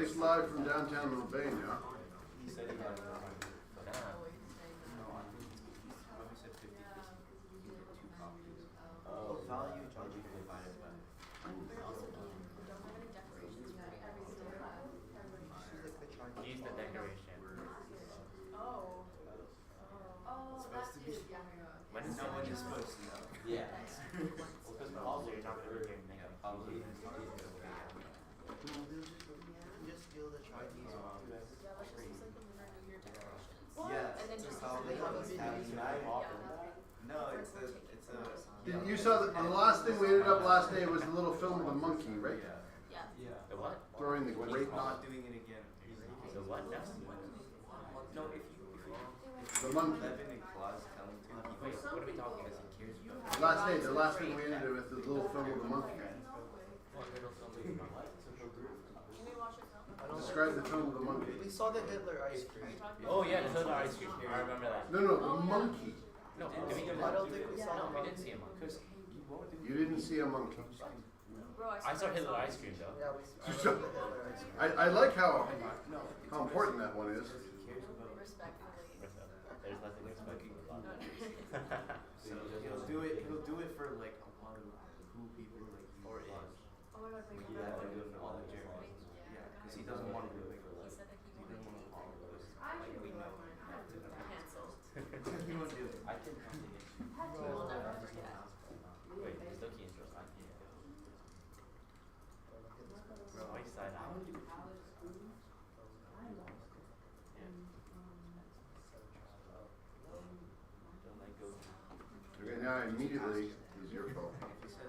Face live from downtown Albania. He said he had Nah. no, I think when we said 50, you get 2 copies. Oh, value Or charge. you can divide it by. She's like the charge. Use the decoration. Supposed to be. When is No it? one is supposed to know. Yeah. Because Pablo, you're not gonna give me. Yeah, probably. Just steal the Chinese one. Yeah, And then it's just probably yeah. No, it's a. You saw the last thing we ended up last day was the little film of the monkey, right? Yeah. Yeah. Yeah. The what? Throwing the We're grape. not doing it again. The what now? No, if you The monkey. Levin and Claus tell him to, he Wait, goes, what are we talking because about? he cares about it. Last day, the last thing we ended with the little film of the monkey. What little film is it? Can we watch it now? Describe the film of the monkey. We saw the Hitler ice cream. Oh yeah, the Hilda ice cream. I remember that. No, no, the monkey. No, did we do I don't that? think we saw No, the we didn't monkey. see a monkey. Because he won't do You didn't see a monkey. Bro, I saw Hitler ice cream though. Yeah, I remember the Hitler ice cream. I like how No, important that one is. because he cares about it. Respectfully. There's nothing respectful about No, that. So he'll do it for like a lot of cool people like you. Or Claus. Oh my god, wait, Yeah, they do it for all the Jeremys. Yeah, because he doesn't want to do it. He said that he He doesn't want to follow us. I Like we know. Cancelled. He won't do it. I can come to it. We will never forget. Wait, there's no key intros. I can't. Bro, which side out? Yeah. Don't let go. Okay, now immediately is your fault.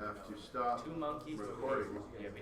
Have to stop Two monkeys. recording. Yeah, we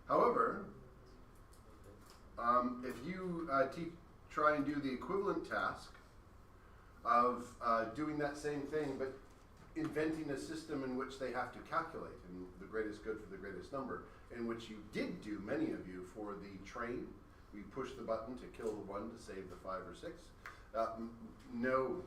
However, if you try and do the equivalent task of doing that same thing, but inventing a system in which they have to calculate, and the greatest good for the greatest number, in which you did do, many of you, for the train, we push the button to kill the one to save the 5 or 6. No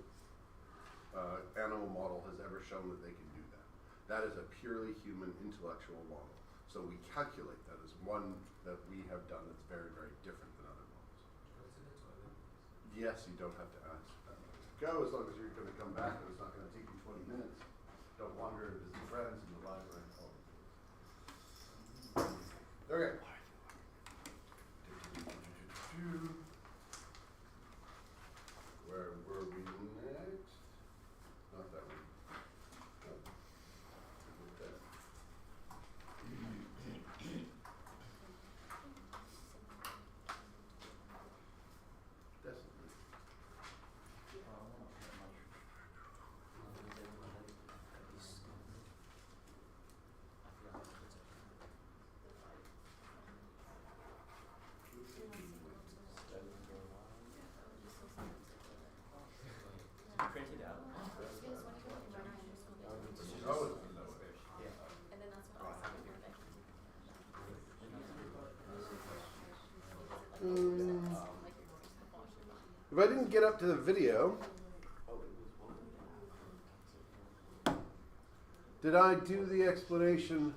animal model has ever shown that they can do that. That is a purely human intellectual model. So we calculate that as one that we have done that's very, very different than other models. Yes, you don't have to ask. Go as long as you're going to come back, and it's not going to take you 20 minutes. Don't wander and visit friends in the library. Okay. Where were we next? Not that one. No. Okay. Definitely. Print it out. Oh, it's below it. Yeah. And then that's what I'll send you. If I didn't get up to the video, did I do the explanation?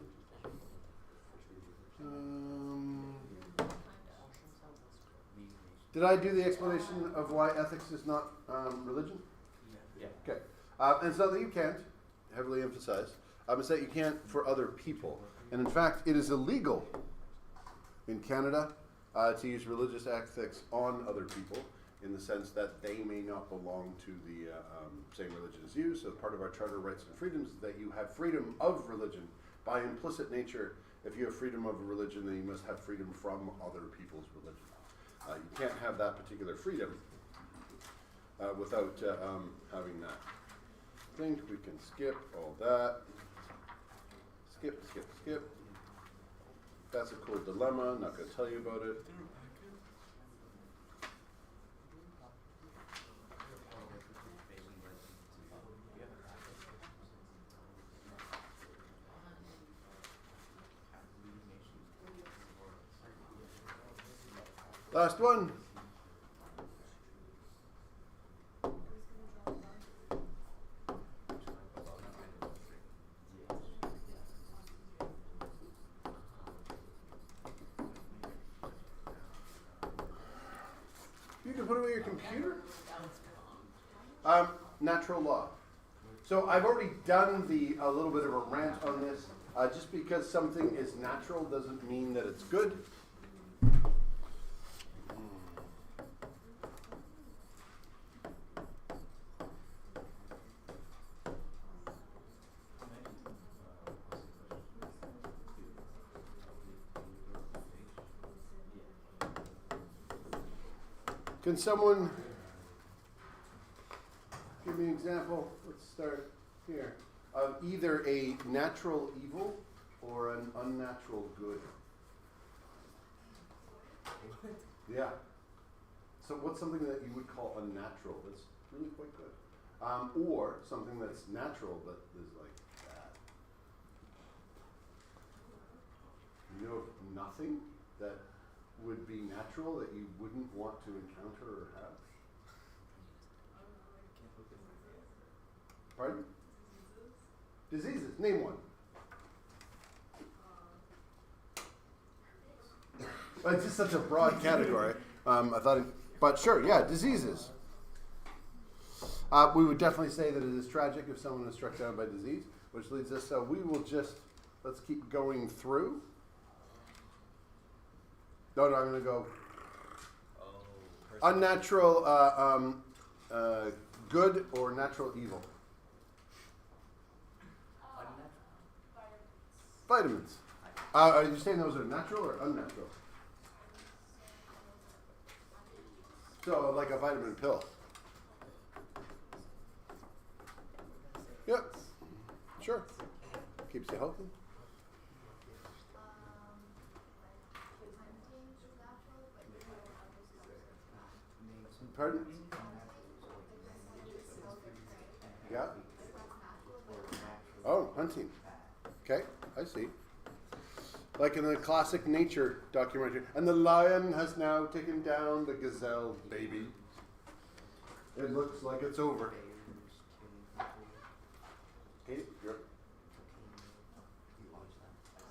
Did I do the explanation of why ethics is not religion? Yeah. Okay. And it's not that you can't, heavily emphasized. It's that you can't for other people. And in fact, it is illegal in Canada to use religious ethics on other people, in the sense that they may not belong to the same religion as you. So part of our Charter of Rights and Freedoms is that you have freedom of religion. By implicit nature, if you have freedom of religion, then you must have freedom from other people's religion. You can't have that particular freedom without having that. I think we can skip all that. Skip, skip, skip. That's a cool dilemma. Not going to tell you about it. Last one. You can put away your computer. Natural law. So I've already done a little bit of a rant on this. Just because something is natural doesn't mean that it's good. Can someone give me an example? Let's start here. Of either a natural evil or an unnatural good. Yeah. So what's something that you would call unnatural that's really quite good? Or something that's natural but is like bad. You know of nothing that would be natural that you wouldn't want to encounter or have? Pardon? Diseases. Name one. Well, it's just such a broad category. I thought, but sure, yeah, diseases. We would definitely say that it is tragic if someone is struck down by disease, which leads us. So we will let's keep going through. No, I'm going to go unnatural good or natural evil. Vitamins. Are you saying those are natural or unnatural? So, like a vitamin pill. Yep. Sure. Keeps you healthy. Pardon? Yeah. Oh, hunting. Okay, I see. Like in the classic nature documentary. And the lion has now taken down the gazelle baby. It looks like it's over. Okay, you're up.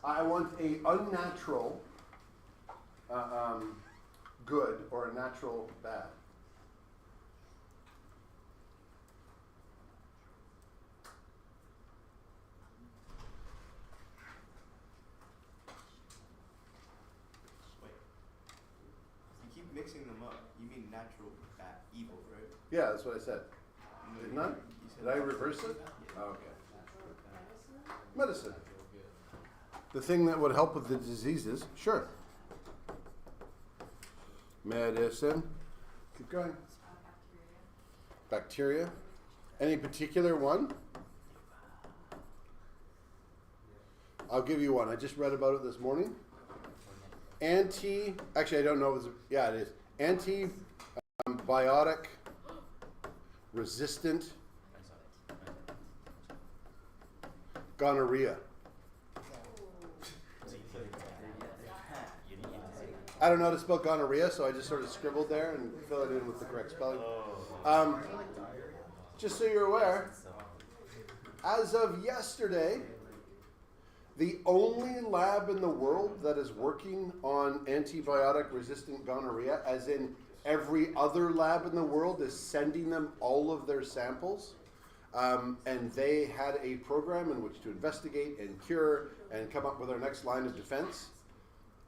I want a unnatural good or a natural bad. Wait. You keep mixing them up. You mean natural, bad, evil, right? Yeah, that's what I said. No, Didn't you- I? you said Did I natural. reverse it? Yeah. Oh, okay. Medicine. The thing that would help with the diseases, sure. Medicine. Keep going. Bacteria. Any particular one? I'll give you one. I just read about it this morning. Actually, I don't know. It is. Antibiotic resistant gonorrhea. I don't know how to spell gonorrhea, so I just sort of scribbled there and fill it in with the correct spelling. Just so you're aware, as of yesterday, the only lab in the world that is working on antibiotic-resistant gonorrhea, as in every other lab in the world is sending them all of their samples, and they had a program in which to investigate and cure and come up with our next line of defense.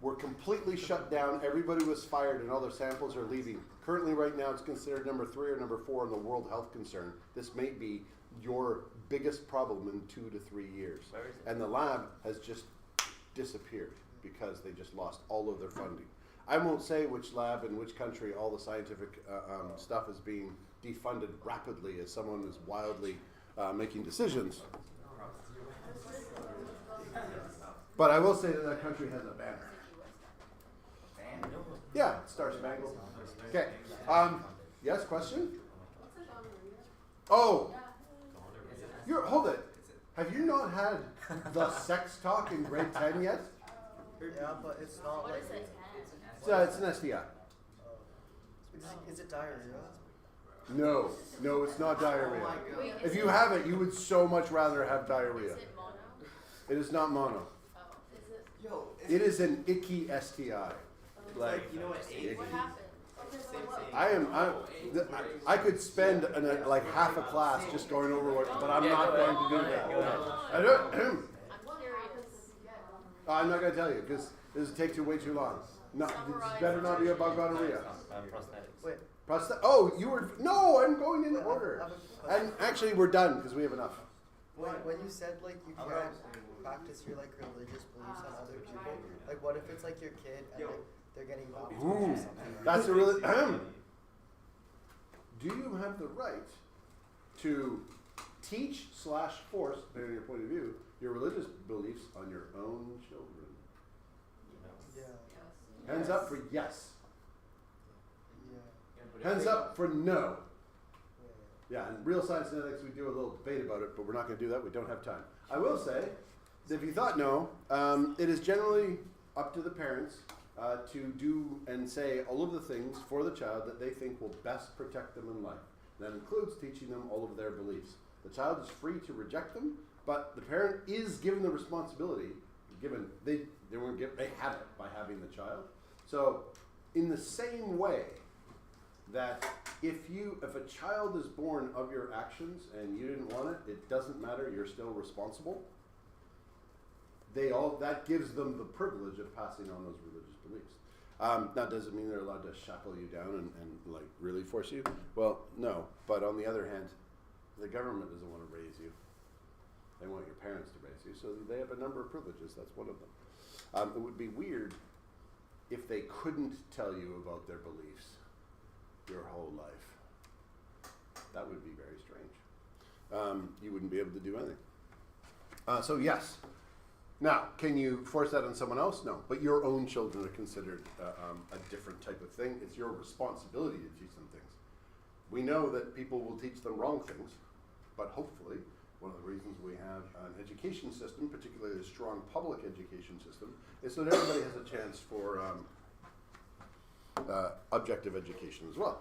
Were completely shut down. Everybody was fired, and all their samples are leaving. Currently, right now, it's considered number 3 or number 4 in the World Health Concern. This may be your biggest problem in 2 to 3 years. Where is it? And the lab has just disappeared because they just lost all of their funding. I won't say which lab in which country all the scientific stuff is being defunded rapidly as someone is wildly making decisions. But I will say that that country has a banner. Yeah, Star Spangled. Okay. Yes, question? Oh, hold it. Have you not had the sex talk in grade 10 yet? Yeah, but it's not What like. is it? It's an STI. Is it diarrhea? No, it's not diarrhea. Wait, If is you it- have it, you would so much rather have diarrhea. Is it mono? It is not mono. Oh, is it? Yo, It is an icky STI. like, you know what? Icky. What happened? I could spend like half a class just going over what, but I'm not going to do that. Go ahead. I don't. I'm curious. I'm not going to tell you because this would take way too long. No, this better not be about gonorrhea. Prosthetics. Wait. You were no. I'm going in order. And actually, we're done because we have enough. When you said like you can't practice your like religious beliefs on other people, like what if it's like your kid and they're getting baptized or Ooh, something? that's a really. Do you have the right to teach/force, depending on your point of view, your religious beliefs on your own children? Yeah. Hands up for yes. Yeah. Hands up for no. Yeah, in real science and ethics, we do a little debate about it, but we're not going to do that. We don't have time. I will say, that if you thought no, it is generally up to the parents to do and say all of the things for the child that they think will best protect them in life. That includes teaching them all of their beliefs. The child is free to reject them, but the parent is given the responsibility. Given they have it by having the child. So, in the same way that if a child is born of your actions and you didn't want it, it doesn't matter. You're still responsible. That gives them the privilege of passing on those religious beliefs. That doesn't mean they're allowed to shackle you down and like really force you. Well, no. But on the other hand, the government doesn't want to raise you. They want your parents to raise you, so they have a number of privileges. That's one of them. It would be weird if they couldn't tell you about their beliefs your whole life. That would be very strange. You wouldn't be able to do anything. So yes. Now, can you force that on someone else? No. But your own children are considered a different type of thing. It's your responsibility to teach them things. We know that people will teach them wrong things, but hopefully, one of the reasons we have an education system, particularly a strong public education system, is so that everybody has a chance for objective education as well.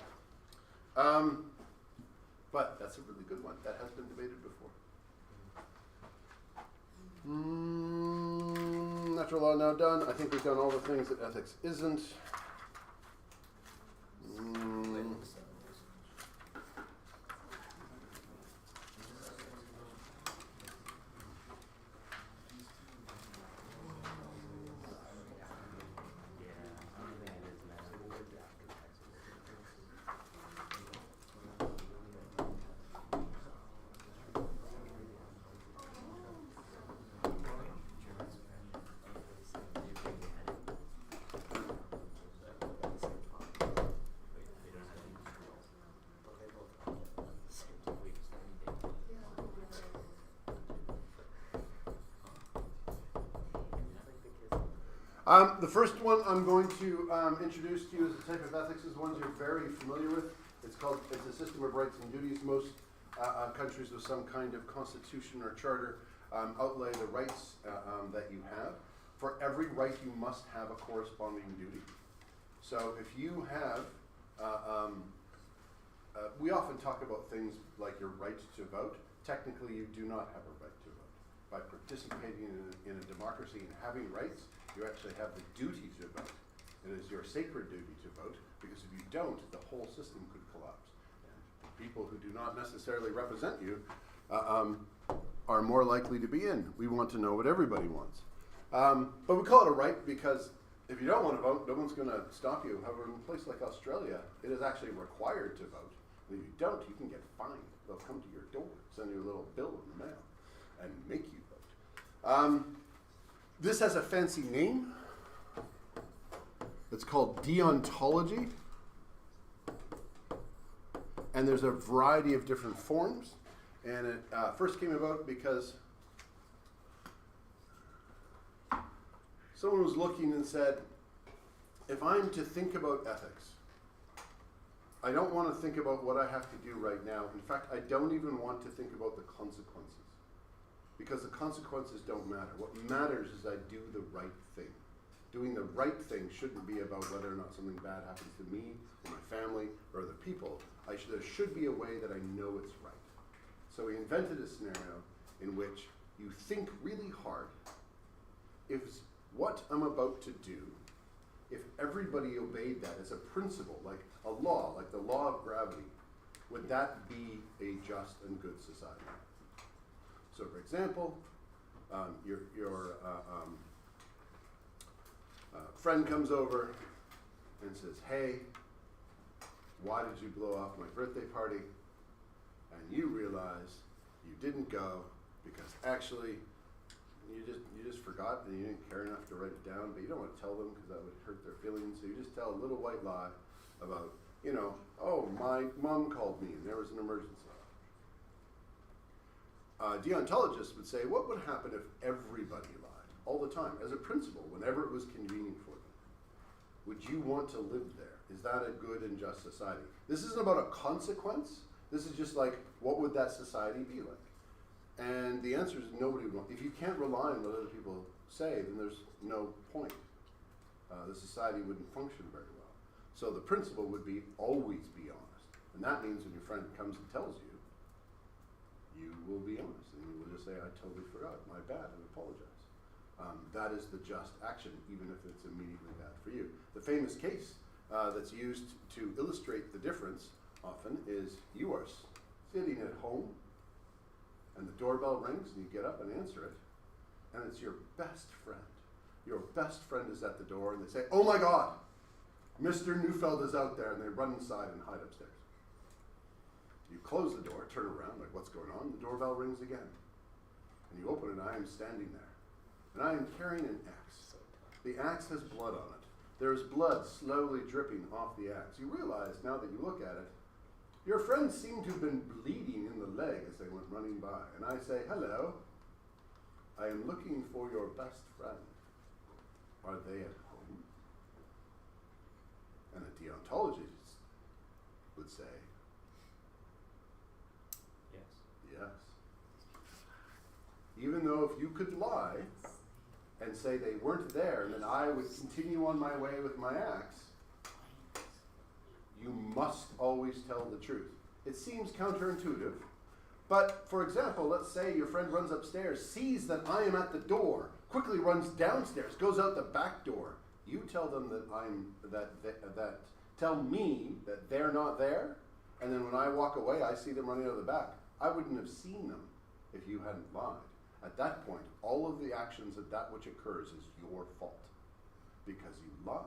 But that's a really good one. That has been debated before. Natural law now done. I think we've done all the things that ethics isn't. The first one I'm going to introduce to you as a type of ethics is ones you're very familiar with. It's a system of rights and duties. Most countries with some kind of constitution or charter outlay the rights that you have. For every right, you must have a corresponding duty. So if you have, we often talk about things like your right to vote. Technically, you do not have a right to vote. By participating in a democracy and having rights, you actually have the duty to vote. It is your sacred duty to vote, because if you don't, the whole system could collapse. And people who do not necessarily represent you are more likely to be in. We want to know what everybody wants. But we call it a right because if you don't want to vote, no one's going to stop you. However, in a place like Australia, it is actually required to vote. And if you don't, you can get fined. They'll come to your door, send you a little bill in the mail, and make you vote. This has a fancy name. It's called deontology. And there's a variety of different forms. And it first came about because someone was looking and said, if I'm to think about ethics, I don't want to think about what I have to do right now. In fact, I don't even want to think about the consequences. Because the consequences don't matter. What matters is I do the right thing. Doing the right thing shouldn't be about whether or not something bad happens to me, or my family, or other people. There should be a way that I know it's right. So we invented a scenario in which you think really hard. If what I'm about to do, if everybody obeyed that as a principle, like a law, like the law of gravity, would that be a just and good society? So, for example, your friend comes over and says, "Hey, why did you blow off my birthday party?" And you realize you didn't go because actually you just forgot and you didn't care enough to write it down. But you don't want to tell them because that would hurt their feelings. So you just tell a little white lie about, oh, my mom called me and there was an emergency. Deontologists would say, what would happen if everybody lied all the time, as a principle, whenever it was convenient for them? Would you want to live there? Is that a good and just society? This isn't about a consequence. This is just like, what would that society be like? And the answer is nobody would want. If you can't rely on what other people say, then there's no point. The society wouldn't function very well. So the principle would be always be honest. And that means when your friend comes and tells you, you will be honest, and you will just say, I totally forgot, my bad, and apologize. That is the just action, even if it's immediately bad for you. The famous case that's used to illustrate the difference often is you are sitting at home, and the doorbell rings, and you get up and answer it, and it's your best friend. Your best friend is at the door, and they say, oh my God, Mr. Neufeld is out there, and they run inside and hide upstairs. You close the door, turn around, like what's going on? The doorbell rings again. And you open it, and I am standing there. And I am carrying an axe. The axe has blood on it. There is blood slowly dripping off the axe. You realize, now that you look at it, your friends seem to have been bleeding in the leg as they went running by. And I say, hello, I am looking for your best friend. Are they at home? And a deontologist would say, Yes. Even though if you could lie and say they weren't there and then I would continue on my way with my axe, you must always tell the truth. It seems counterintuitive, but for example, let's say your friend runs upstairs, sees that I am at the door, quickly runs downstairs, goes out the back door. You tell them that tell me that they're not there, and then when I walk away, I see them running out the back. I wouldn't have seen them if you hadn't lied. At that point, all of the actions of that which occurs is your fault because you lied.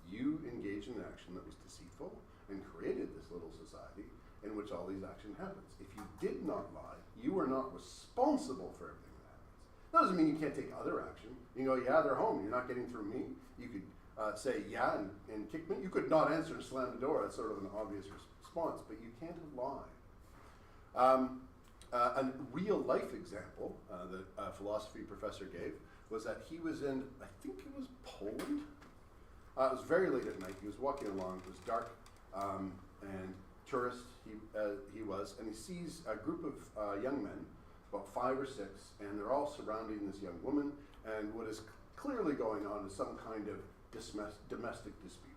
You engaged in an action that was deceitful and created this little society in which all these action happens. If you did not lie, you are not responsible for everything that happens. That doesn't mean you can't take other action. You can go, yeah, they're home. You're not getting through me. You could say, yeah, and kick me. You could not answer and slam the door. That's sort of an obvious response, but you can't have lied. A real life example that a philosophy professor gave was that he was in, I think it was Poland. It was very late at night. He was walking along. It was dark, and tourist he was, and he sees a group of young men, about 5 or 6, and they're all surrounding this young woman. And what is clearly going on is some kind of domestic dispute.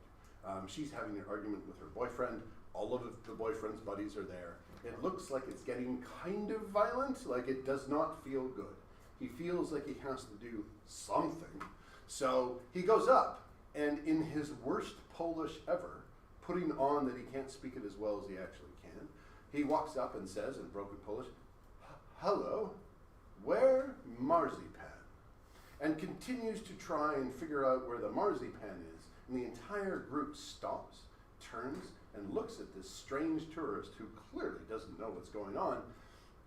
She's having an argument with her boyfriend. All of the boyfriend's buddies are there. It looks like it's getting kind of violent, like it does not feel good. He feels like he has to do something. So he goes up, and in his worst Polish ever, putting on that he can't speak it as well as he actually can, he walks up and says in broken Polish, "Hello, where marzipan?" And continues to try and figure out where the marzipan is. And the entire group stops, turns, and looks at this strange tourist who clearly doesn't know what's going on.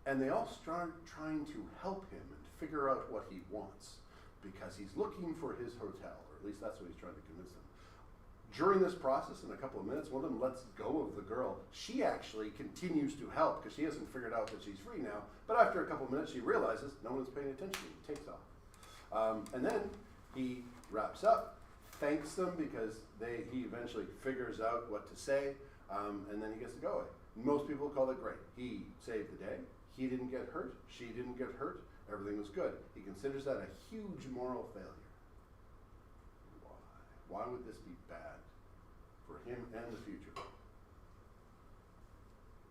And they all start trying to help him and figure out what he wants, because he's looking for his hotel, or at least that's what he's trying to convince them. During this process, in a couple of minutes, one of them lets go of the girl. She actually continues to help because she hasn't figured out that she's free now. But after a couple of minutes, she realizes no one's paying attention. He takes off. And then he wraps up, thanks them because he eventually figures out what to say, and then he gets to go away. Most people call it great. He saved the day. He didn't get hurt. She didn't get hurt. Everything was good. He considers that a huge moral failure. Why would this be bad for him and the future?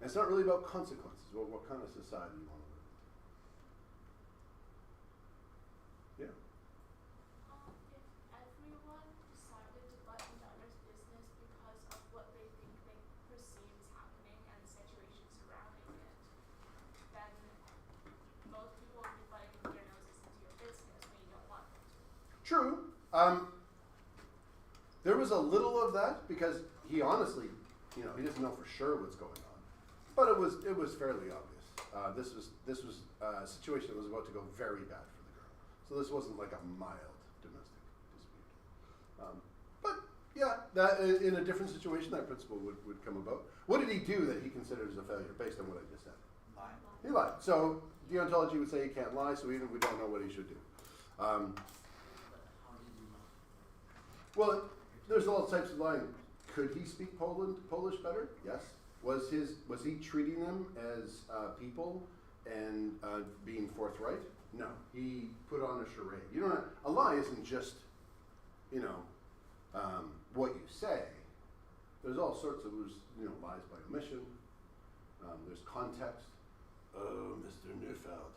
And it's not really about consequences, but what kind of society you want to live in. Yeah. If everyone decided to let in others' business because of what they think they perceive is happening and the situation surrounding it, then most people will be letting their noses into your business when you don't want them to. True. There was a little of that because he honestly, he doesn't know for sure what's going on, but it was fairly obvious. This was a situation that was about to go very bad for the girl. So this wasn't like a mild domestic dispute. But yeah, that in a different situation, that principle would come about. What did he do that he considers a failure based on what I just said? Lie. He lied. So deontology would say he can't lie, so even we don't know what he should do. Well, there's all types of lying. Could he speak Polish better? Yes. Was he treating them as people and being forthright? No. He put on a charade. A lie isn't just, what you say. There's all sorts of lies by omission. There's context. Oh, Mr. Neufeld,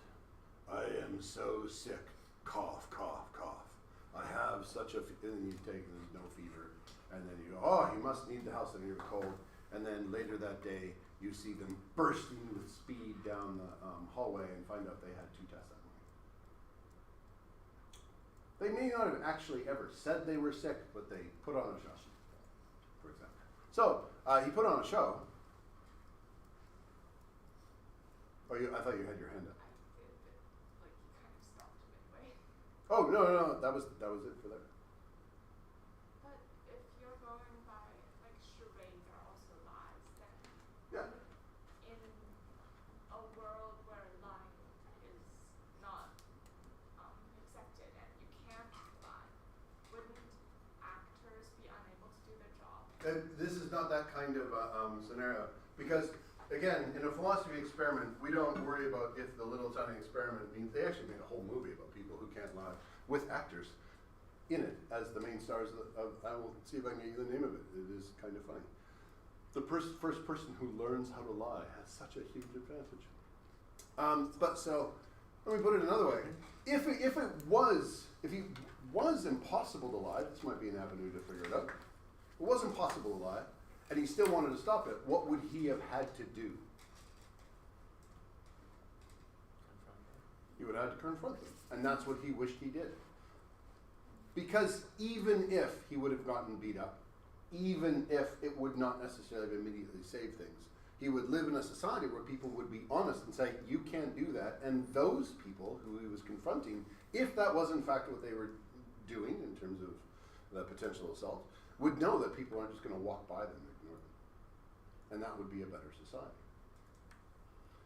I am so sick. Cough, cough, cough. I have such a, and then you take, there's no fever, and then you go, oh, you must need the house, and you're cold, and then later that day, you see them bursting with speed down the hallway and find out they had 2 tests that morning. They may not have actually ever said they were sick, but they put on a show, for example. So, he put on a show. Oh, I thought you had your hand up. I did, but he kind of stopped midway. Oh, no, that was it for there. But if you're going by charades are also lies, then Yeah. in a world where lying is not accepted and you can't lie, wouldn't actors be unable to do their job? This is not that kind of scenario, because again, in a philosophy experiment, we don't worry about if the little tiny experiment means, they actually made a whole movie about people who can't lie with actors in it as the main stars of I will see if I can get you the name of it. It is kind of funny. The first person who learns how to lie has such a huge advantage. But so, let me put it another way. If it was impossible to lie, this might be an avenue to figure it out. If it was impossible to lie, and he still wanted to stop it, what would he have had to do? He would have had to confront them. And that's what he wished he did. Because even if he would have gotten beat up, even if it would not necessarily immediately save things, he would live in a society where people would be honest and say, you can't do that. And those people who he was confronting, if that was in fact what they were doing in terms of the potential assault, would know that people aren't just going to walk by them and ignore them. And that would be a better society.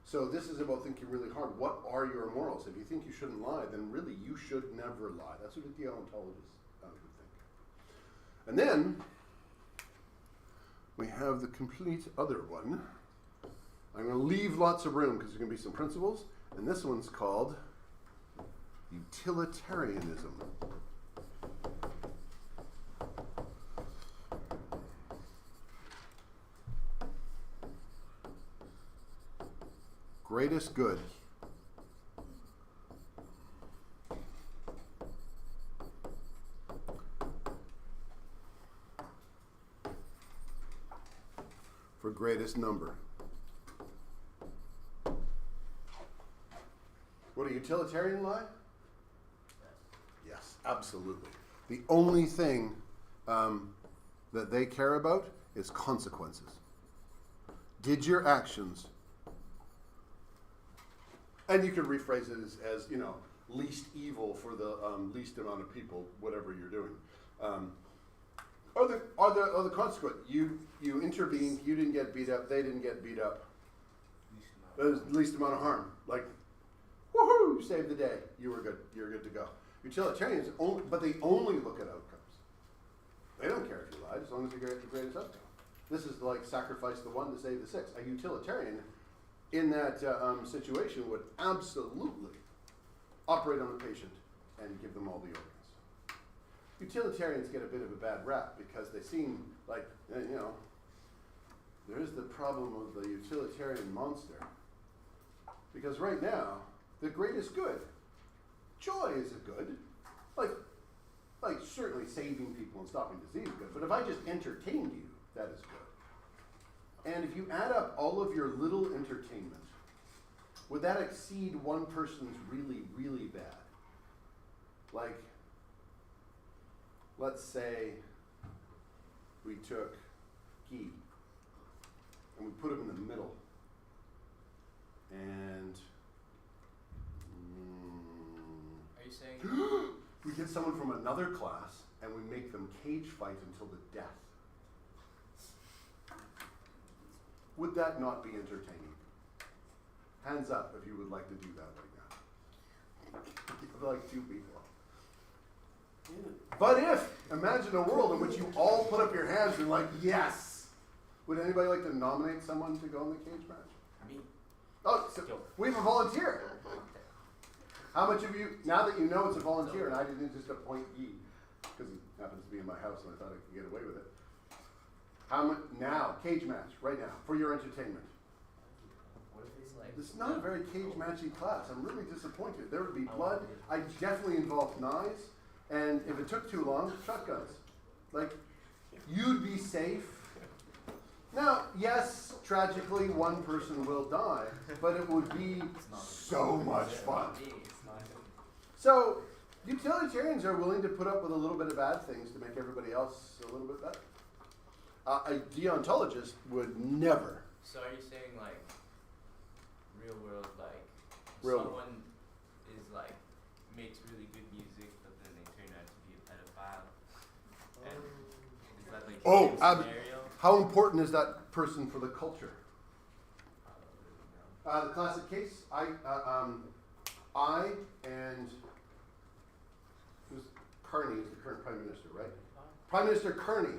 So this is about thinking really hard. What are your morals? If you think you shouldn't lie, then really you should never lie. That's what a deontologist would think. And then we have the complete other one. I'm going to leave lots of room because there's going to be some principles. And this one's called utilitarianism. Greatest good. For greatest number. Would a utilitarian lie? Yes, absolutely. The only thing that they care about is consequences. Did your actions, and you could rephrase it as you know, least evil for the least amount of people, whatever you're doing. Or the consequence. You intervened, you didn't get beat up, they didn't get beat up. There's the least amount of harm. Like, woohoo, you saved the day. You're good to go. Utilitarians, but they only look at outcomes. They don't care if you lied, as long as you get the greatest outcome. This is like sacrifice the one to save the six. A utilitarian in that situation would absolutely operate on the patient and give them all the organs. Utilitarians get a bit of a bad rap because they seem like, you know, there's the problem of the utilitarian monster. Because right now, the greatest good, joy is a good. Like certainly saving people and stopping disease is good, but if I just entertained you, that is good. And if you add up all of your little entertainment, would that exceed one person's really, really bad? Like, let's say we took Guy and we put him in the middle, and Are you saying? we get someone from another class and we make them cage fight until the death. Would that not be entertaining? Hands up if you would like to do that right now. Like two people. But imagine a world in which you all put up your hands and like, yes. Would anybody like to nominate someone to go in the cage match? Me. Oh, so we have a volunteer. How much of you, now that you know it's a volunteer, and I didn't just appoint Guy, because he happens to be in my house and I thought I could get away with it. How much, now, cage match, right now, for your entertainment. What if it's like? This is not a very cage matchy class. I'm really disappointed. There would be blood. I definitely involved knives, and if it took too long, shotguns. Like, you'd be safe. Now, yes, tragically, one person will die, but it would be so much fun. So, utilitarians are willing to put up with a little bit of bad things to make everybody else a little bit better. A deontologist would never. So are you saying like real world, like Real someone is like makes really good music, but then they turn out to be a pedophile? And is that like Oh, the same scenario? How important is that person for the culture? I don't really know. The classic case, I and who's Carney is the current Prime Minister, right? Prime Minister Carney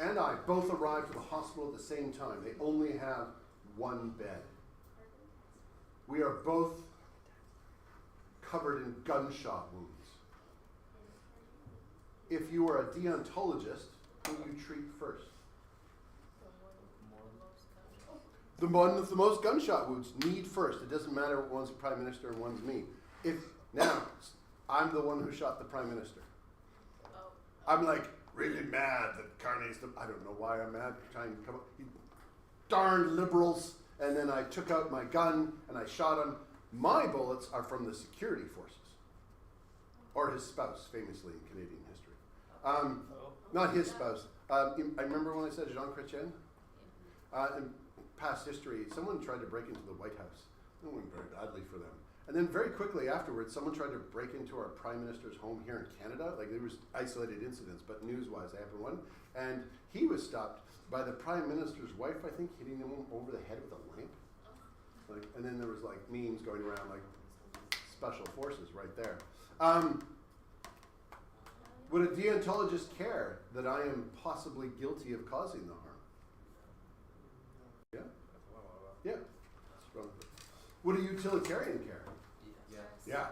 and I both arrived to the hospital at the same time. They only have one bed. We are both covered in gunshot wounds. If you are a deontologist, who you treat first? The one with the most gunshot wounds need first. It doesn't matter if one's prime minister and one's me. Now, I'm the one who shot the prime minister. I'm like really mad that Carney's I don't know why I'm mad. Trying to come up, darn liberals. And then I took out my gun and I shot him. My bullets are from the security forces, or his spouse, famously in Canadian history. Not his spouse. I remember when I said Jean Chrétien. In past history, someone tried to break into the White House. It went very badly for them. And then very quickly afterwards, someone tried to break into our Prime Minister's home here in Canada. Like, there was isolated incidents, but news-wise, I happened one. And he was stopped by the Prime Minister's wife, I think, hitting him over the head with a lamp. Like, and then there was like memes going around like special forces right there. Would a deontologist care that I am possibly guilty of causing the harm? Yeah? Yeah. Would a utilitarian care? Yeah.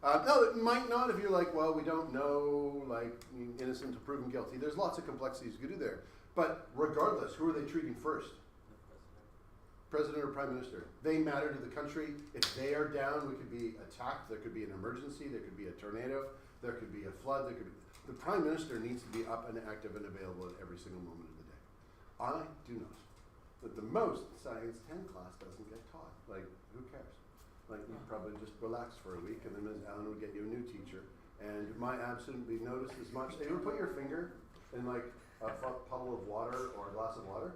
No, it might not if you're like, well, we don't know, like, innocent to proven guilty. There's lots of complexities you could do there. But regardless, who are they treating first? President or Prime Minister? They matter to the country. If they are down, we could be attacked. There could be an emergency. There could be a tornado. There could be a flood. There could be. The Prime Minister needs to be up and active and available at every single moment of the day. I do not. But the most Science 10 class doesn't get taught. Like, who cares? Like, you'd probably just relax for a week, and then Ms. Allen would get you a new teacher. And my absence would be noticed as much. They would put your finger in, like, a puddle of water or a glass of water.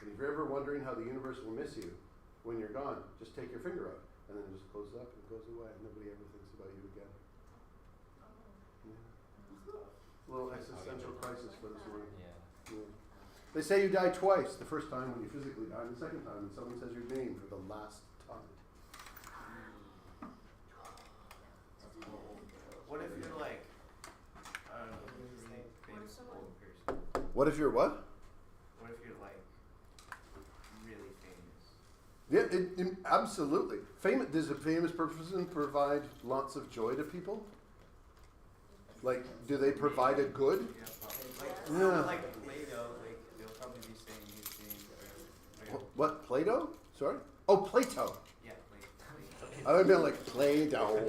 And if you're ever wondering how the universe will miss you when you're gone, just take your finger out, and then it just closes up and it goes away, and nobody ever thinks about you again. Yeah. Little existential crisis for this morning. Yeah. They say you die twice. The first time when you physically die, and the second time when someone says your name for the last time. What if you're like, I don't know, really famous old person? What if you're what? What if you're like really famous? Yeah, absolutely. Does a famous person provide lots of joy to people? Like, do they provide a good? Yeah. Like Plato, like they'll probably be saying his name. What, Plato? Sorry? Oh, Plato. Yeah, Plato. I would be like Play-Doh.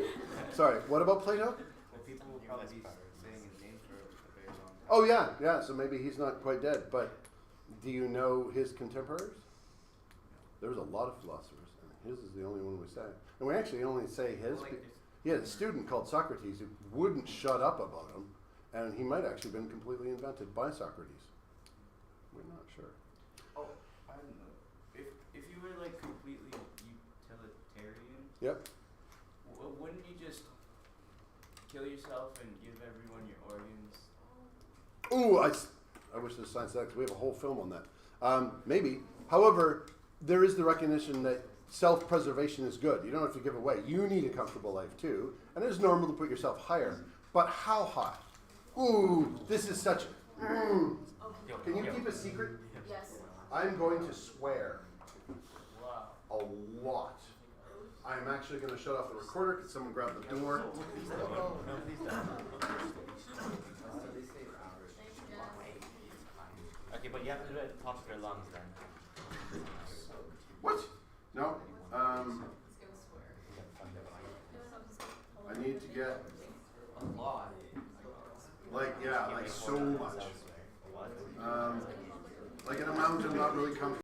Sorry, what about Plato? Well, people will probably be saying his name for a very long time. Oh, yeah, so maybe he's not quite dead, but do you know his contemporaries? There was a lot of philosophers, and his is the only one we say. And we actually only say his. He had a student called Socrates who wouldn't shut up about him, and he might actually have been completely invented by Socrates. We're not sure. Oh, I don't know. If you were like completely utilitarian, Yep. Wouldn't you just kill yourself and give everyone your organs? Ooh, I wish there was science that, because we have a whole film on that. Maybe. However, there is the recognition that self-preservation is good. You don't have to give away. You need a comfortable life too, and it's normal to put yourself higher. But how high? Ooh, this is such. Can you keep a secret? Yes. I'm going to swear Wow. a lot. I'm actually going to shut off the recorder. Could someone grab the door? Okay, but you have to do it at the top of your lungs then. What? No. I need to get a lot. like so much. Like an amount I'm not really comfortable.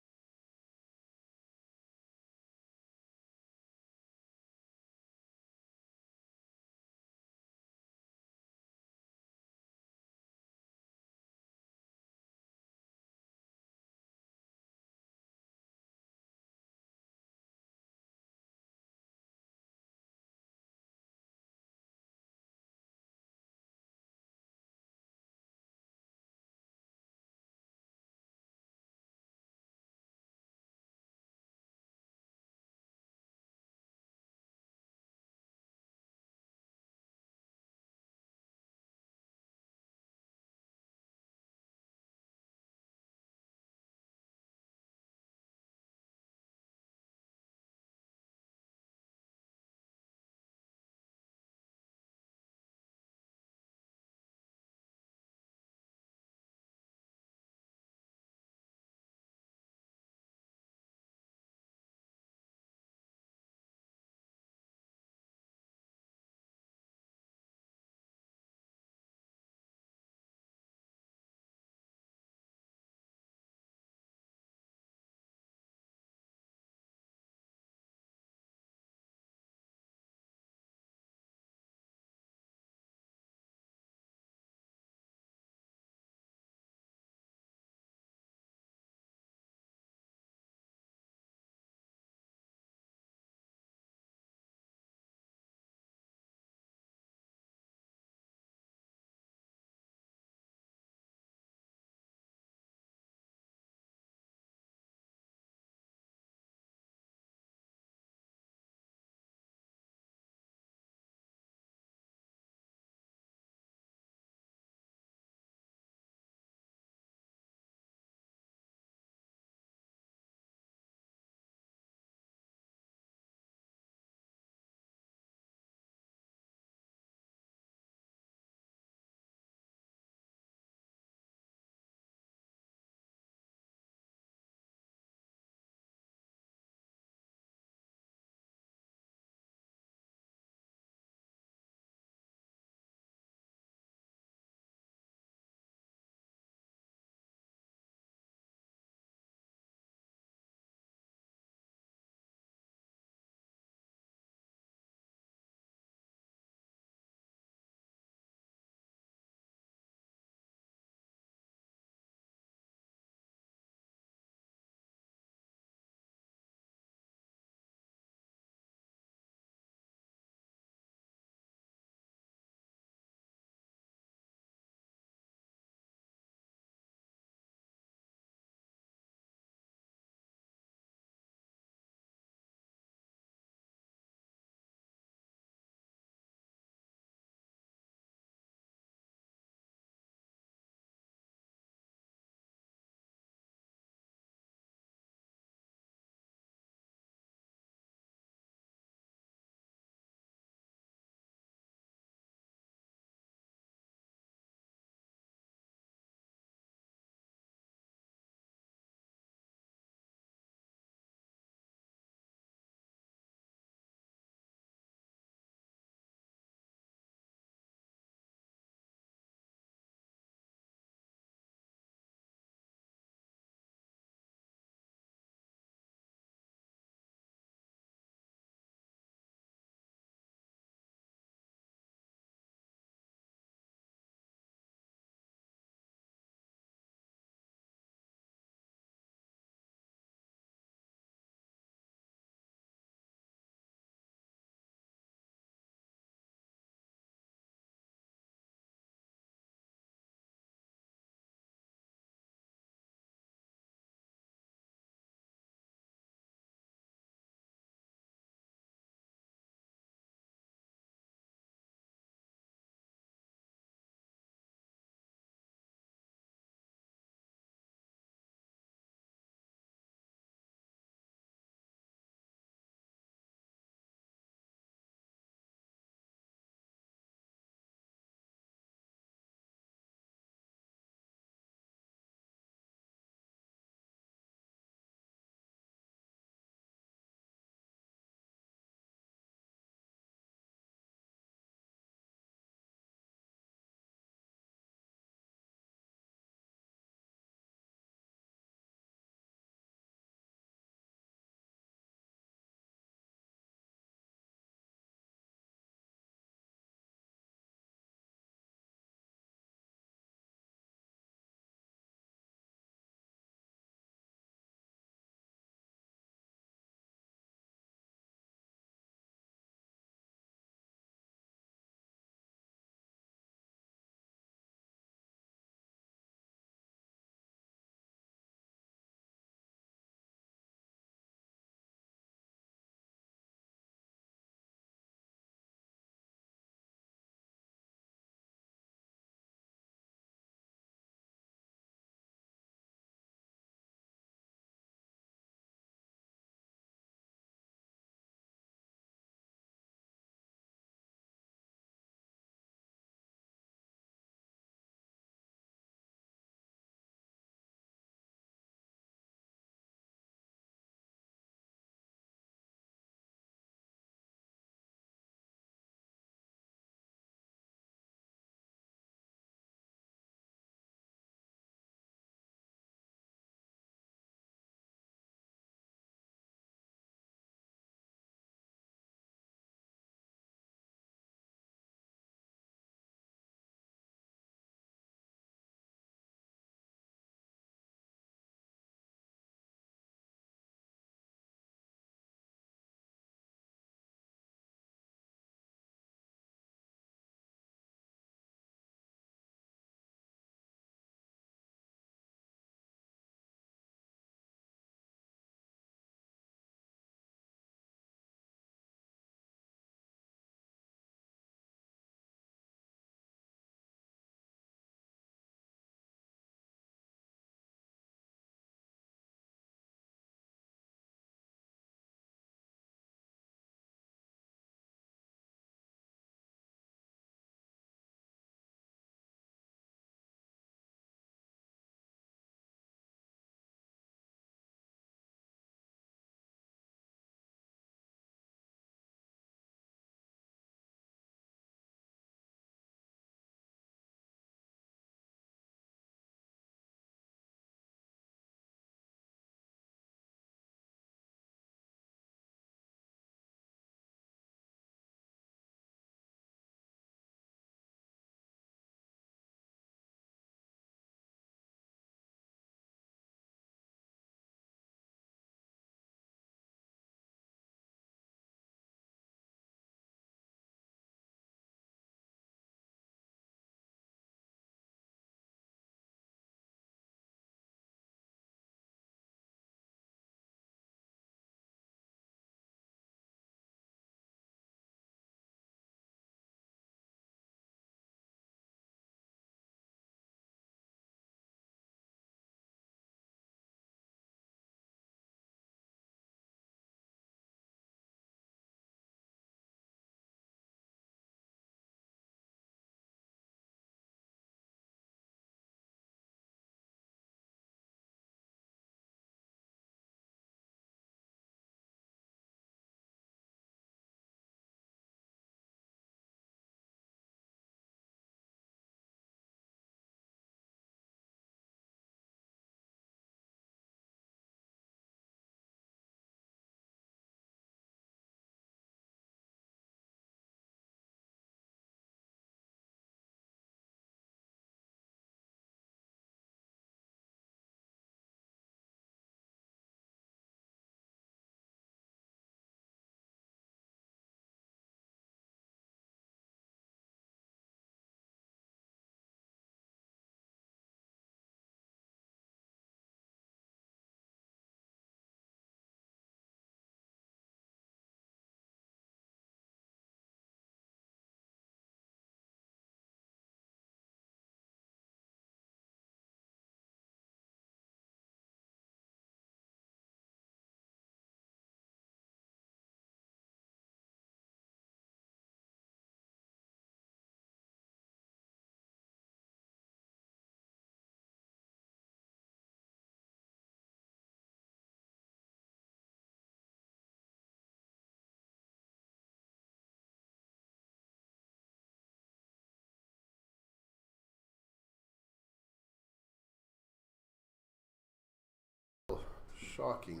shocking.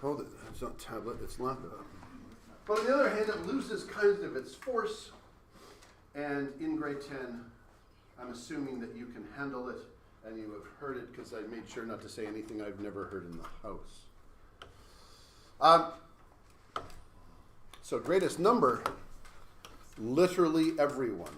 Hold it, it's not tablet, it's laptop. But on the other hand, it loses kind of its force. And in grade 10, I'm assuming that you can handle it and you have heard it because I made sure not to say anything I've never heard in the house. So greatest number, literally everyone.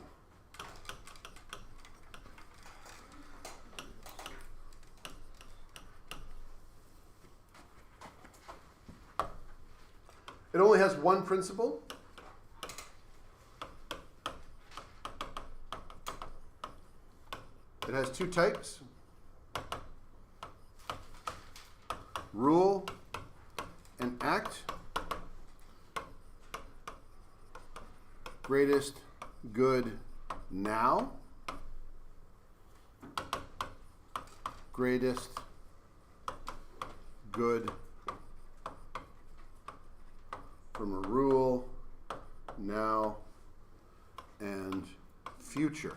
It only has one principle. It has two types. Rule and act. Greatest good now. Greatest good from a rule, now, and future.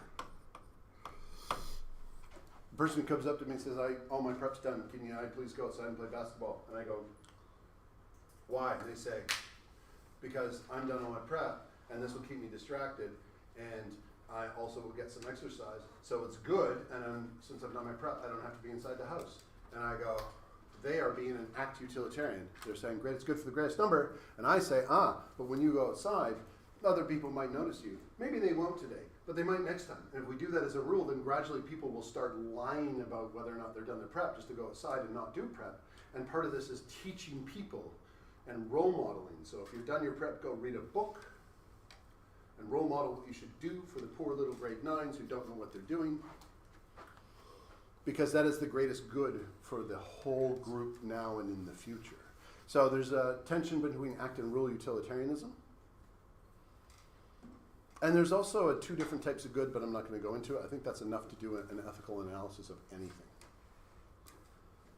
A person comes up to me and says, all my prep's done. Can I please go outside and play basketball? And I go, why? And they say, because I'm done all my prep, and this will keep me distracted, and I also will get some exercise. So it's good, and since I've done my prep, I don't have to be inside the house. And I go, they are being an act utilitarian. They're saying, great, it's good for the greatest number. And I say, but when you go outside, other people might notice you. Maybe they won't today, but they might next time. And if we do that as a rule, then gradually people will start lying about whether or not they're done their prep just to go outside and not do prep. And part of this is teaching people and role modeling. So if you've done your prep, go read a book and role model what you should do for the poor little grade 9s who don't know what they're doing. Because that is the greatest good for the whole group now and in the future. So there's a tension between act and rule utilitarianism. And there's also two different types of good, but I'm not going to go into it. I think that's enough to do an ethical analysis of anything.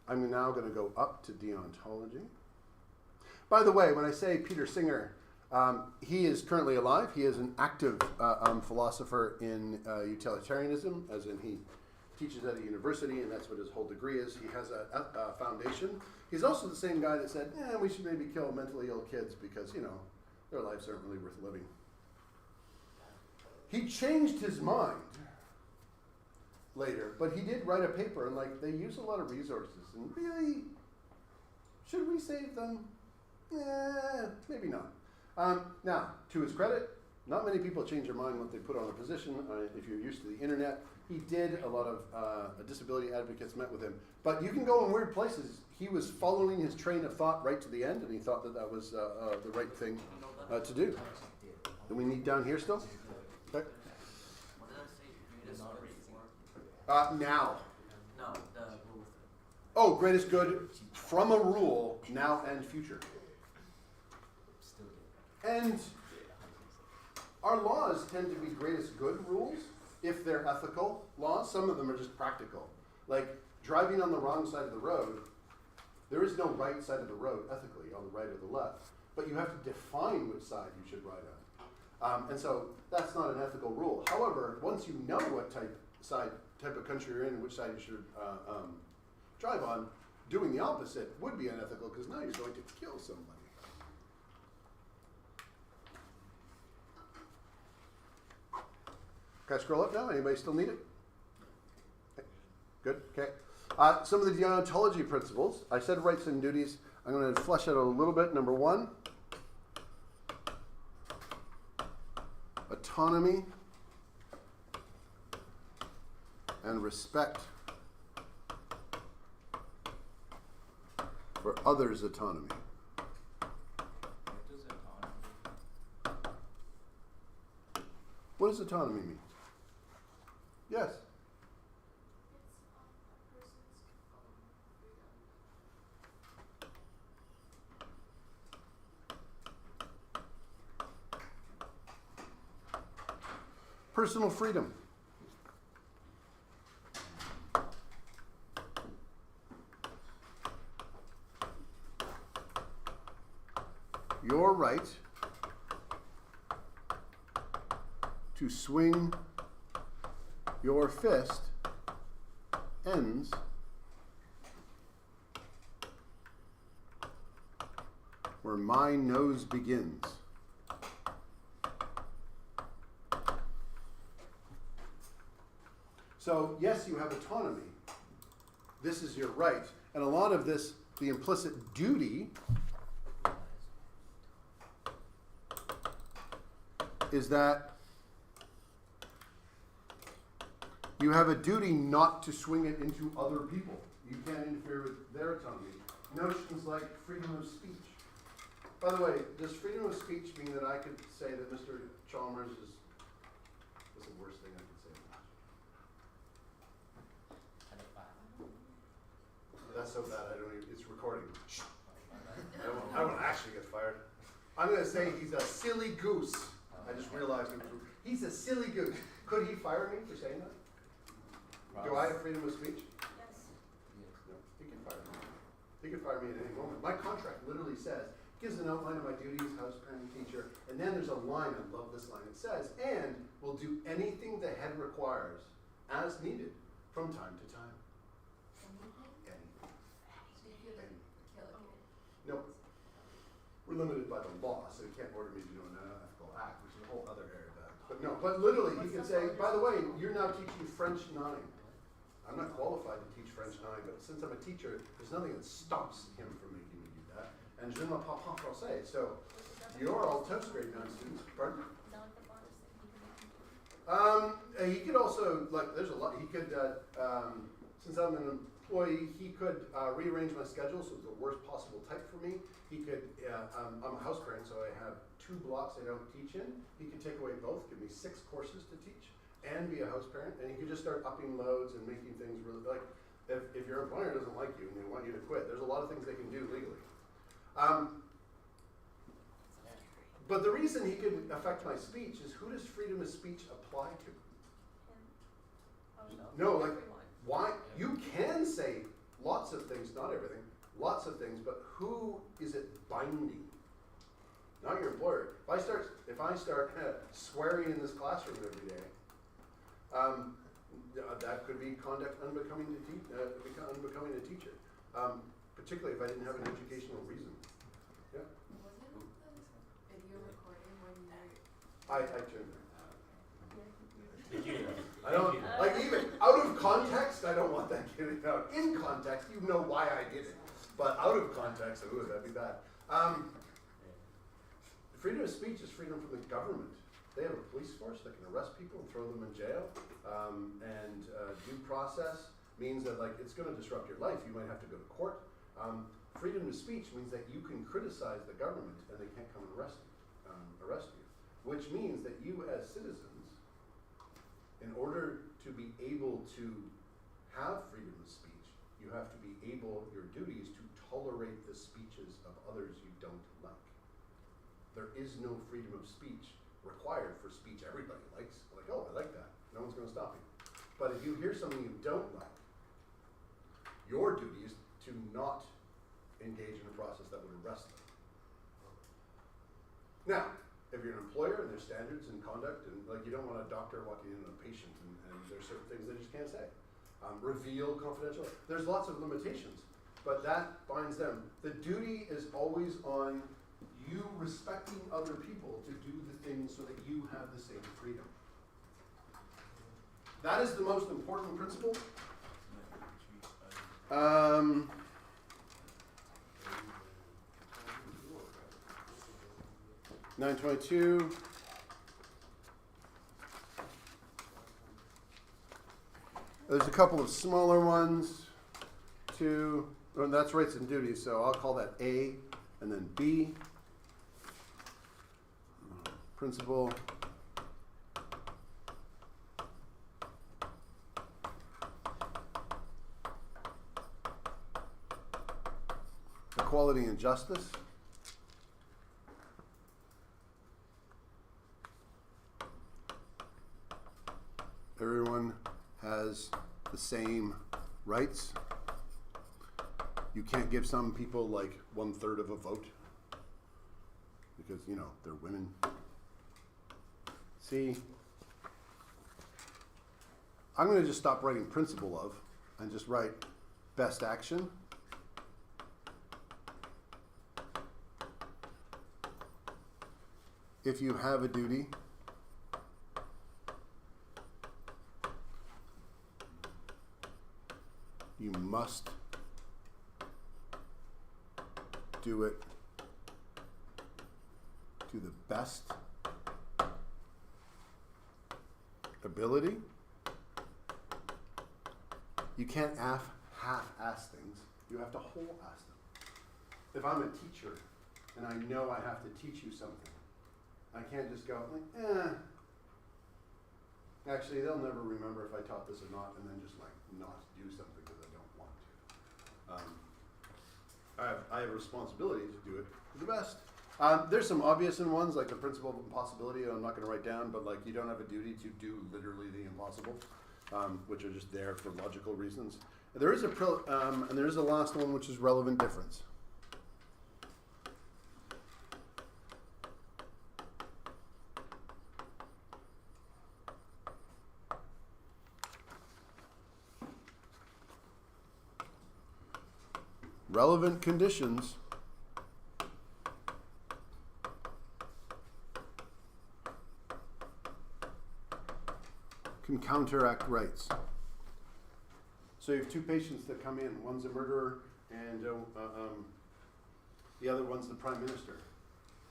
I'm now going to go up to deontology. By the way, when I say Peter Singer, he is currently alive. He is an active philosopher in utilitarianism, as in he teaches at a university, and that's what his whole degree is. He has a foundation. He's also the same guy that said, we should maybe kill mentally ill kids because, their lives aren't really worth living. He changed his mind later, but he did write a paper, and they use a lot of resources, and really, should we save them? Maybe not. Now, to his credit, not many people change their mind once they put on a position. If you're used to the internet, he did. A lot of disability advocates met with him. But you can go in weird places. He was following his train of thought right to the end, and he thought that was the right thing to do. Do we need down here still? Okay. What did I say? Greatest good for? Now. No, the rule. Oh, greatest good from a rule, now and future. And our laws tend to be greatest good rules if they're ethical laws. Some of them are just practical. Like driving on the wrong side of the road, there is no right side of the road ethically, on the right or the left. But you have to define which side you should ride on. And so that's not an ethical rule. However, once you know what type of country you're in and which side you should drive on, doing the opposite would be unethical because now you're going to kill somebody. Can I scroll up now? Anybody still need it? Okay. Good, okay. Some of the deontology principles. I said rights and duties. I'm going to flesh out a little bit. Number 1, autonomy and respect for others' autonomy. What does autonomy mean? Yes? It's a person's freedom. Personal freedom. Your right to swing your fist ends where my nose begins. So, yes, you have autonomy. This is your right. And a lot of this, the implicit duty, is that you have a duty not to swing it into other people. You can't interfere with their autonomy. Notions like freedom of speech. By the way, does freedom of speech mean that I could say that Mr. Chalmers is what's the worst thing I could say? That's so bad, I don't even, it's recording. I won't actually get fired. I'm going to say he's a silly goose. I just realized he's a silly goose. Could he fire me for saying that? Do I have freedom of speech? Yes. No, he can fire me. He can fire me at any moment. My contract literally says, gives an outline of my duties, house parent, teacher, and then there's a line, I love this line, it says, and will do anything the head requires as needed from time to time. Anything. No. We're limited by the law, so you can't order me to do an unethical act, which is a whole other area of that. But no, but literally, he can say, by the way, you're now teaching French 9. I'm not qualified to teach French 9, but since I'm a teacher, there's nothing that stops him from making me do that. And je ne parle pas français, so you're all toast grade 9 students. Pardon? He could also, like, there's a lot, he could, since I'm an employee, he could rearrange my schedule so it's the worst possible type for me. He could, I'm a house parent, so I have 2 blocks I don't teach in. He could take away both, give me 6 courses to teach, and be a house parent, and he could just start upping loads and making things really, like, if your employer doesn't like you and they want you to quit, there's a lot of things they can do legally. But the reason he could affect my speech is, who does freedom of speech apply to? No, like, why? You can say lots of things, not everything, lots of things, but who is it binding? Not your employer. If I start swearing in this classroom every day, that could be conduct unbecoming a teacher, particularly if I didn't have an educational reason. Yeah. Wasn't the video recording when you I turned it. Did you? I don't, like, even out of context, I don't want that getting out. In context, you know why I did it. But out of context, ooh, that'd be bad. Freedom of speech is freedom from the government. They have a police force that can arrest people and throw them in jail. Due process means that, like, it's going to disrupt your life. You might have to go to court. Freedom of speech means that you can criticize the government and they can't come and arrest you. Which means that you, as citizens, in order to be able to have freedom of speech, you have to be able, your duty is to tolerate the speeches of others you don't like. There is no freedom of speech required for speech everybody likes. Like, oh, I like that. No one's going to stop you. But if you hear something you don't like, your duty is to not engage in a process that would arrest them. Now, if you're an employer and there's standards and conduct, and like, you don't want a doctor walking in on a patient, and there's certain things they just can't say. Reveal confidential. There's lots of limitations, but that binds them. The duty is always on you respecting other people to do the things so that you have the same freedom. That is the most important principle. 922. There's a couple of smaller ones. That's rights and duties, so I'll call that A, and then B. Principle. Equality and justice. Everyone has the same rights. You can't give some people like 1/3 of a vote because, you know, they're women. See, I'm going to just stop writing principle of and just write best action. if you have a duty, you must do it to the best ability. You can't half-ass things. You have to whole-ass them. If I'm a teacher and I know I have to teach you something, I can't just go like, actually, they'll never remember if I taught this or not, and then just like not do something because I don't want to. I have a responsibility to do it to the best. There's some obvious ones, like the principle of impossibility, I'm not going to write down, but like you don't have a duty to do literally the impossible, which are just there for logical reasons. There is and there is a last one, which is relevant difference. Relevant conditions can counteract rights. So you have two patients that come in. One's a murderer and the other one's the prime minister.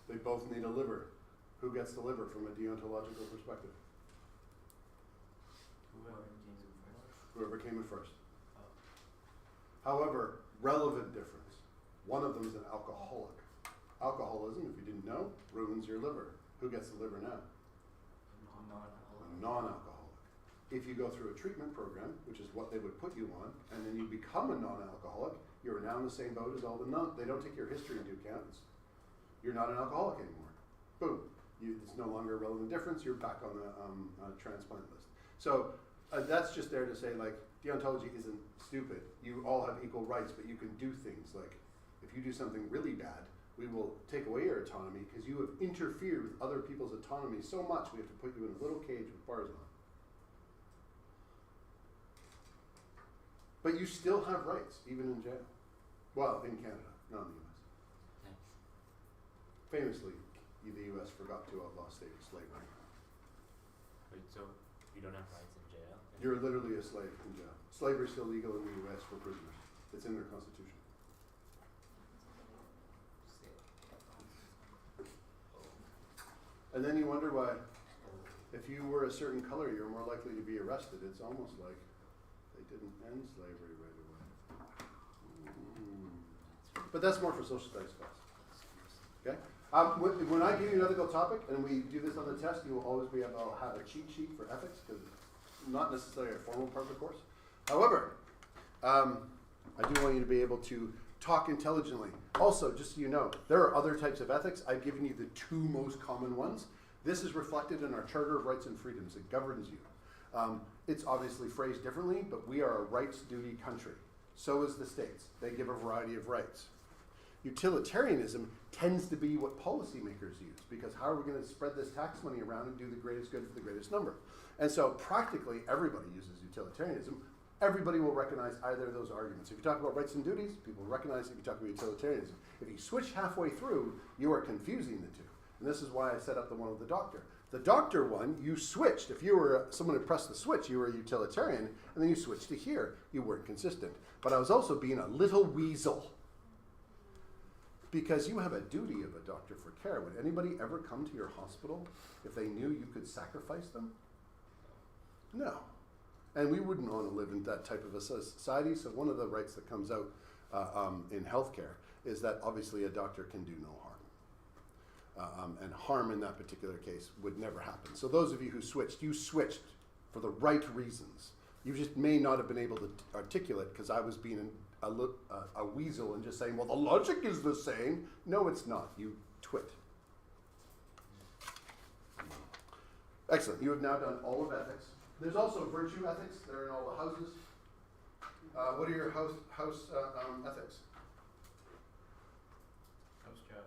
They both need a liver. Who gets the liver from a deontological perspective? Whoever came in first. However, relevant difference. One of them is an alcoholic. Alcoholism, if you didn't know, ruins your liver. Who gets the liver now? A non-alcoholic. If you go through a treatment program, which is what they would put you on, and then you become a non-alcoholic, you're now in the same boat as all the they don't take your history into account. You're not an alcoholic anymore. Boom. It's no longer a relevant difference. You're back on the transplant list. So that's just there to say, like, deontology isn't stupid. You all have equal rights, but you can do things like, if you do something really bad, we will take away your autonomy because you have interfered with other people's autonomy so much we have to put you in a little cage with bars on. But you still have rights, even in jail. Well, in Canada, not in the US. Yeah. Famously, the US forgot to outlaw state slavery. Wait, so you don't have rights in jail? You're literally a slave in jail. Slavery is still legal in the US for prisoners. It's in their constitution. And then you wonder why, if you were a certain color, you're more likely to be arrested. It's almost like they didn't end slavery right away. But that's more for social studies class. Okay? When I give you an ethical topic and we do this on the test, you will always be able to have a cheat sheet for ethics because it's not necessarily a formal part of the course. However, I do want you to be able to talk intelligently. Also, just so you know, there are other types of ethics. I've given you the two most common ones. This is reflected in our Charter of Rights and Freedoms. It governs you. It's obviously phrased differently, but we are a rights-duty country. So is the states. They give a variety of rights. Utilitarianism tends to be what policymakers use, because how are we going to spread this tax money around and do the greatest good for the greatest number? And so practically everybody uses utilitarianism. Everybody will recognize either of those arguments. If you talk about rights and duties, people recognize it. If you talk about utilitarianism, if you switch halfway through, you are confusing the two. And this is why I set up the one with the doctor. The doctor one, you switched. If you were someone who pressed the switch, you were a utilitarian, and then you switched to here. You weren't consistent. But I was also being a little weasel. Because you have a duty of a doctor for care. Would anybody ever come to your hospital if they knew you could sacrifice them? No. And we wouldn't want to live in that type of a society. So one of the rights that comes out in healthcare is that obviously a doctor can do no harm. And harm in that particular case would never happen. So those of you who switched, you switched for the right reasons. You just may not have been able to articulate because I was being a weasel and just saying, well, the logic is the same. No, it's not. You twit. Excellent. You have now done all of ethics. There's also virtue ethics. They're in all the houses. What are your house ethics? House job.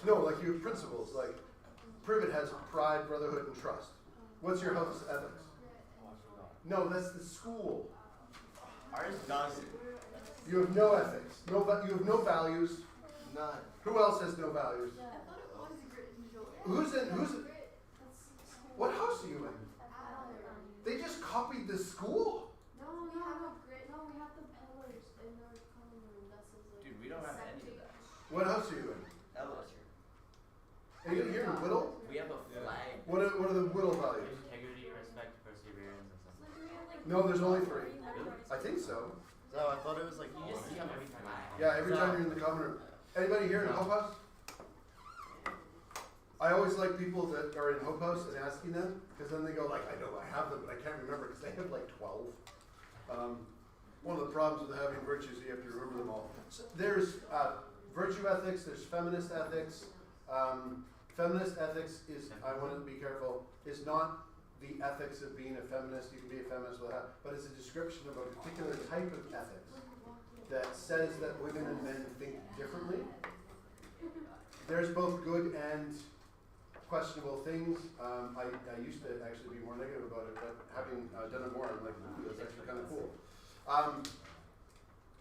No, like you have principles. Like Privet has pride, brotherhood, and trust. What's your house ethics? No, that's the school. Ours doesn't. You have no ethics. You have no values. None. Who else has no values? I thought it was written Who's what house are you in? They just copied the school? No, we have a grid. No, we have the pillars in our common room. That says like. Dude, we don't have any of that. What house are you in? Ellisher. Are you here in Whittle? We have a flag. What are the Whittle values? Integrity, respect, perseverance, and something. No, there's only 3. I think so. No, I thought it was like You just see them every time. Yeah, every time you're in the common room. Anybody here in Hope House? I always like people that are in Hope House and asking them, because then they go like, I know I have them, but I can't remember, because they have like 12. One of the problems with having virtues, you have to remember them all. So there's virtue ethics, there's feminist ethics. Feminist ethics is, I want to be careful, is not the ethics of being a feminist. You can be a feminist with that, but it's a description of a particular type of ethics that says that women and men think differently. There's both good and questionable things. I used to actually be more negative about it, but having done it more, I'm like, ooh, that's actually kind of cool.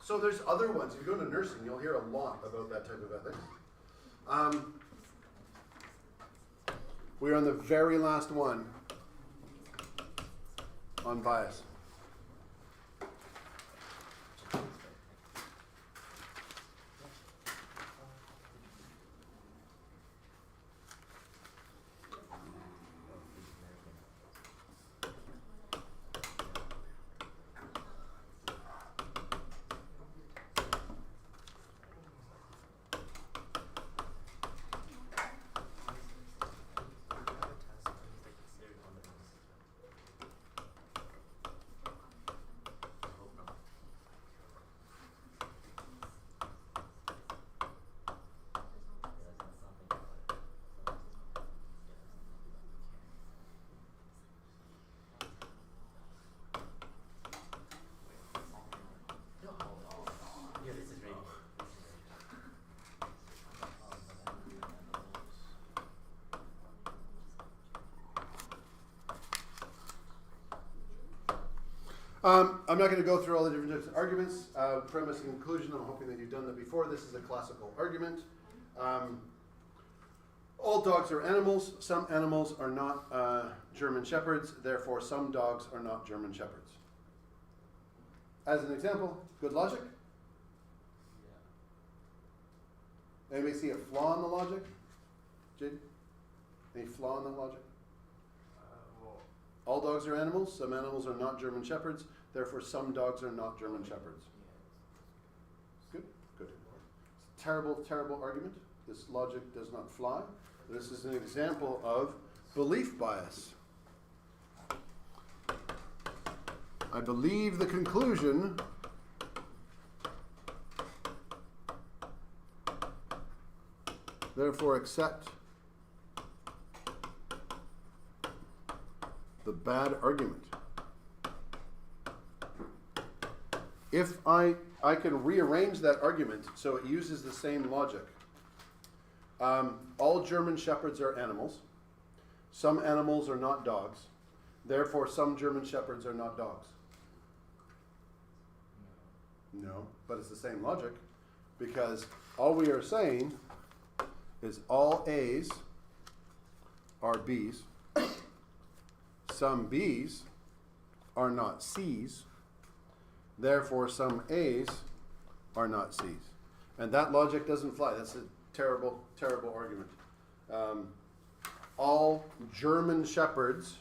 So there's other ones. If you go to nursing, you'll hear a lot about that type of ethics. We're on the very last one on bias. I'm not going to go through all the different types of arguments. Premise and conclusion, I'm hoping that you've done that before. This is a classical argument. All dogs are animals. Some animals are not German Shepherds. Therefore, some dogs are not German Shepherds. As an example, good logic. Anybody see a flaw in the logic? Jade? Any flaw in the logic? All dogs are animals. Some animals are not German Shepherds. Therefore, some dogs are not German Shepherds. Good? Good. It's a terrible, terrible argument. This logic does not fly. This is an example of belief bias. I believe the conclusion therefore accept the bad argument. If I can rearrange that argument so it uses the same logic. All German Shepherds are animals. Some animals are not dogs. Therefore, some German Shepherds are not dogs. No, but it's the same logic, because all we are saying is all A's are B's. Some B's are not C's. Therefore, some A's are not C's. And that logic doesn't fly. That's a terrible, terrible argument. All German Shepherds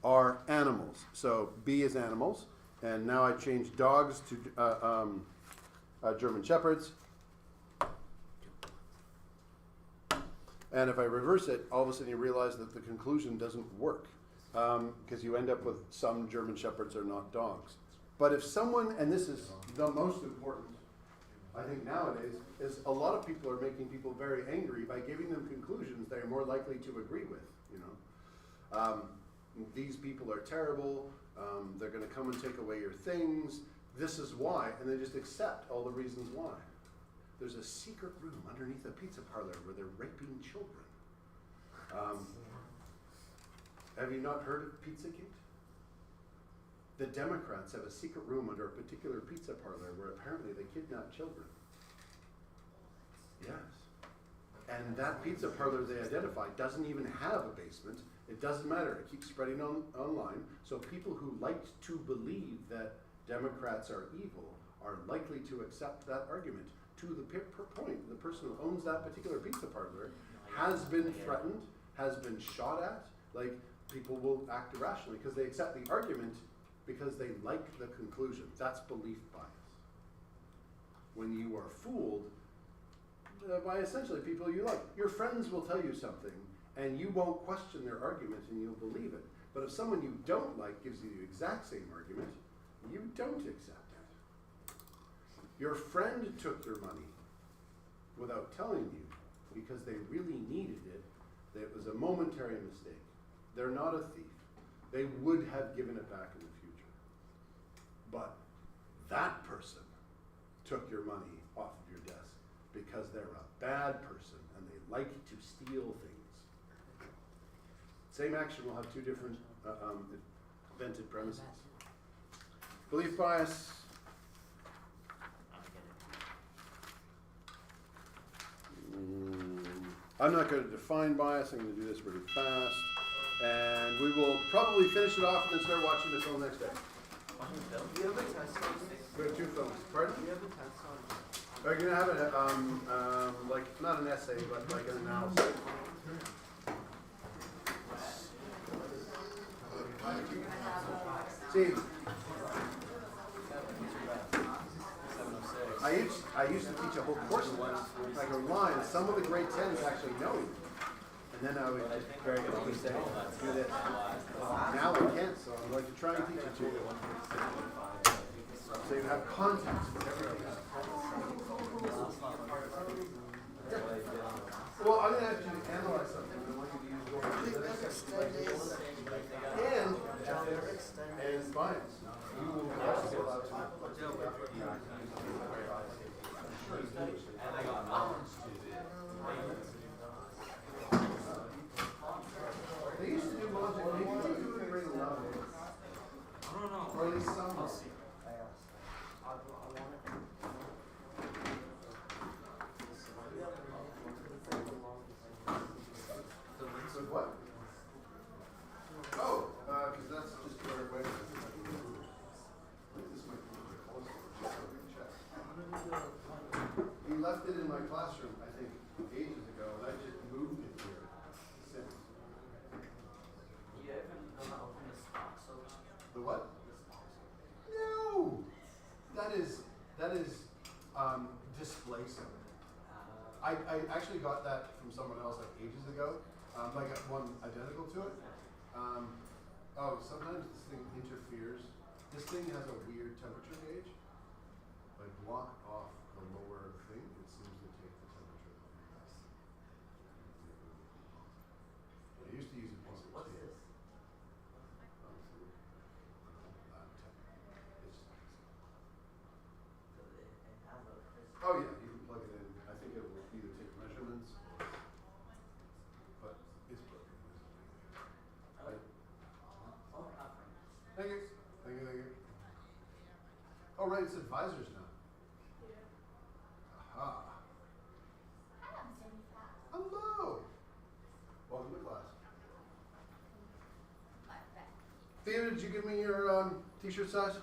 are animals. So B is animals. And now I change dogs to German Shepherds. And if I reverse it, all of a sudden you realize that the conclusion doesn't work. Because you end up with some German Shepherds are not dogs. But if someone, and this is the most important, I think nowadays, is a lot of people are making people very angry by giving them conclusions they are more likely to agree with. You know, these people are terrible. They're going to come and take away your things. This is why, and they just accept all the reasons why. There's a secret room underneath a pizza parlor where they're raping children. Have you not heard of Pizzagate? The Democrats have a secret room under a particular pizza parlor where apparently they kidnap children. Yes. And that pizza parlor they identified doesn't even have a basement. It doesn't matter. It keeps spreading online. So people who like to believe that Democrats are evil are likely to accept that argument. To the point, the person who owns that particular pizza parlor has been threatened, has been shot at. Like, people will act irrationally because they accept the argument because they like the conclusion. That's belief bias. When you are fooled by essentially people you like. Your friends will tell you something and you won't question their argument and you'll believe it. But if someone you don't like gives you the exact same argument, you don't accept it. Your friend took your money without telling you because they really needed it. It was a momentary mistake. They're not a thief. They would have given it back in the future. But that person took your money off of your desk because they're a bad person and they like to steal things. Same action will have two different invented premises. Belief bias. I'm not going to define bias. I'm going to do this really fast. And we will probably finish it off and then start watching the film next day. Do you have a test on this? We have two films. Pardon? Do you have a test on We're going to have it, like, not an essay, but like an analysis. Steve. I used to teach a whole course of this, like a line. Some of the grade 10s actually know it. And then I would just say, do this. Now I can't, so I'm going to try and teach it to you. So you have context for everything. Well, I'm going to ask you to analyze something. I want you to use your and bias. You will also be allowed to. They used to do logic, maybe they do it grade 11. I don't know. Or at least some. I'll see. With what? Oh, because that's just where it went. This might be the closest. Just so we can check. You left it in my classroom, I think, ages ago, and I just moved it here since. The what? No! That is displacing. I actually got that from someone else like ages ago. I got one identical to it. Sometimes this thing interferes. This thing has a weird temperature gauge. Like block off the lower thing, it seems to take the temperature. I used to use it once. What's this? Oh yeah, you can plug it in. I think it will either take measurements or, but it's broken. Right. Thank you. Thank you, thank you. Oh right, it's advisors now. Aha. Hello. Welcome to class. Theo, did you give me your t-shirt size?